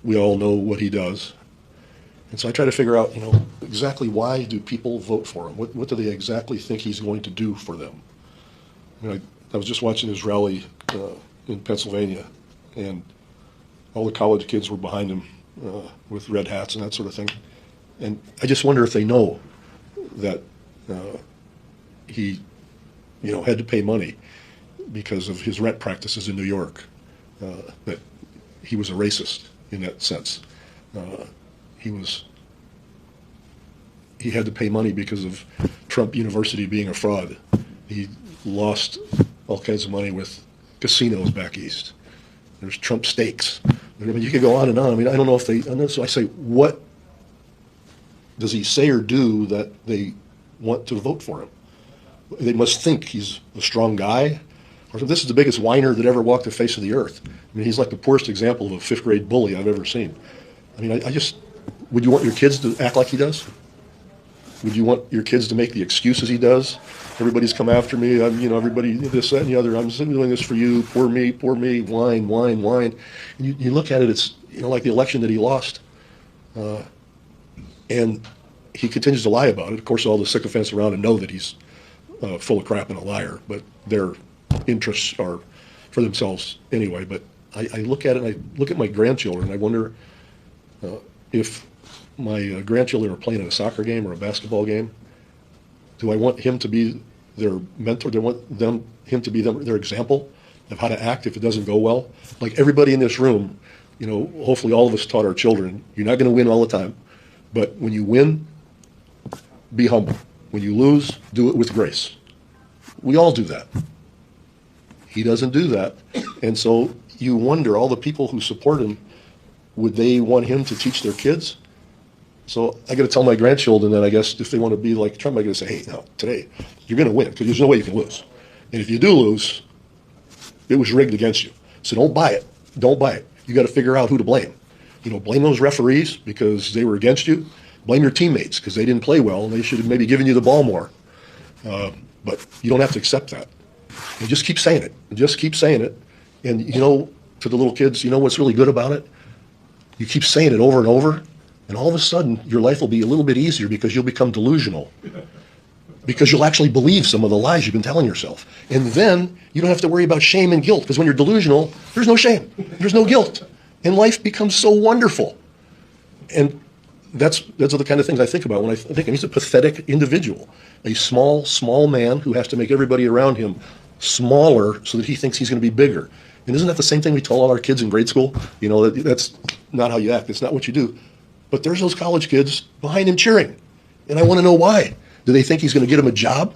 we all know what he does. And so I try to figure out, exactly why do people vote for him? What do they exactly think he's going to do for them? I was just watching his rally in Pennsylvania, and all the college kids were behind him with red hats and that sort of thing. And I just wonder if they know that he, had to pay money because of his rent practices in New York, that he was a racist in that sense. He had to pay money because of Trump University being a fraud. He lost all kinds of money with casinos back east. There's Trump steaks. I mean, you could go on and on. I mean, I don't know if they, so I say, what does he say or do that they want to vote for him? They must think he's a strong guy. Or this is the biggest whiner that ever walked the face of the earth. I mean, he's like the poorest example of a fifth grade bully I've ever seen. I mean, I just, would you want your kids to act like he does? Would you want your kids to make the excuses he does? Everybody's come after me. Everybody this, that, and the other. I'm doing this for you. Poor me, whine, whine, whine. And you look at it, it's like the election that he lost, and he continues to lie about it. Of course, all the sycophants around him know that he's full of crap and a liar, but their interests are for themselves anyway. But I look at it, and I look at my grandchildren, and I wonder if my grandchildren are playing in a soccer game or a basketball game, do I want him to be their mentor? Do I want him to be their example of how to act if it doesn't go well? Like everybody in this room, hopefully all of us taught our children, you're not going to win all the time, but when you win, be humble. When you lose, do it with grace. We all do that. He doesn't do that. And so you wonder, all the people who support him, would they want him to teach their kids? So I got to tell my grandchildren that, I guess, if they want to be like Trump, I got to say, hey, no, today you're going to win because there's no way you can lose. And if you do lose, it was rigged against you. So don't buy it. Don't buy it. You got to figure out who to blame. Blame those referees because they were against you. Blame your teammates because they didn't play well and they should have maybe given you the ball more. But you don't have to accept that. And just keep saying it. And just keep saying it. And to the little kids, what's really good about it? You keep saying it over and over. And all of a sudden, your life will be a little bit easier because you'll become delusional. Because you'll actually believe some of the lies you've been telling yourself. And then you don't have to worry about shame and guilt because when you're delusional, there's no shame. There's no guilt. And life becomes so wonderful. And that's the kind of things I think about when I think he's a pathetic individual. A small man who has to make everybody around him smaller so that he thinks he's going to be bigger. And isn't that the same thing we tell all our kids in grade school? That's not how you act. It's not what you do. But there's those college kids behind him cheering. And I want to know why. Do they think he's going to get him a job?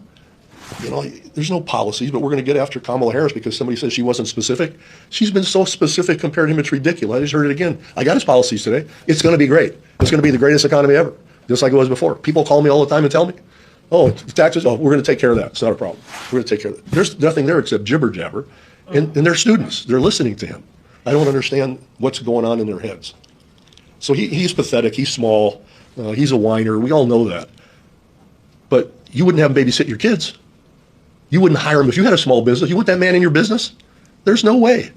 There's no policies, but we're going to get after Kamala Harris because somebody says she wasn't specific. She's been so specific compared to him, it's ridiculous. I just heard it again. I got his policies today. It's going to be great. It's going to be the greatest economy ever, just like it was before. People call me all the time and tell me, oh, taxes, we're going to take care of that. It's not a problem. We're going to take care of that. There's nothing there except jibber jabber. And they're students. They're listening to him. I don't understand what's going on in their heads. So he's pathetic. He's small. He's a whiner. We all know that. But you wouldn't have him babysit your kids. You wouldn't hire him if you had a small business. You want that man in your business? There's no way.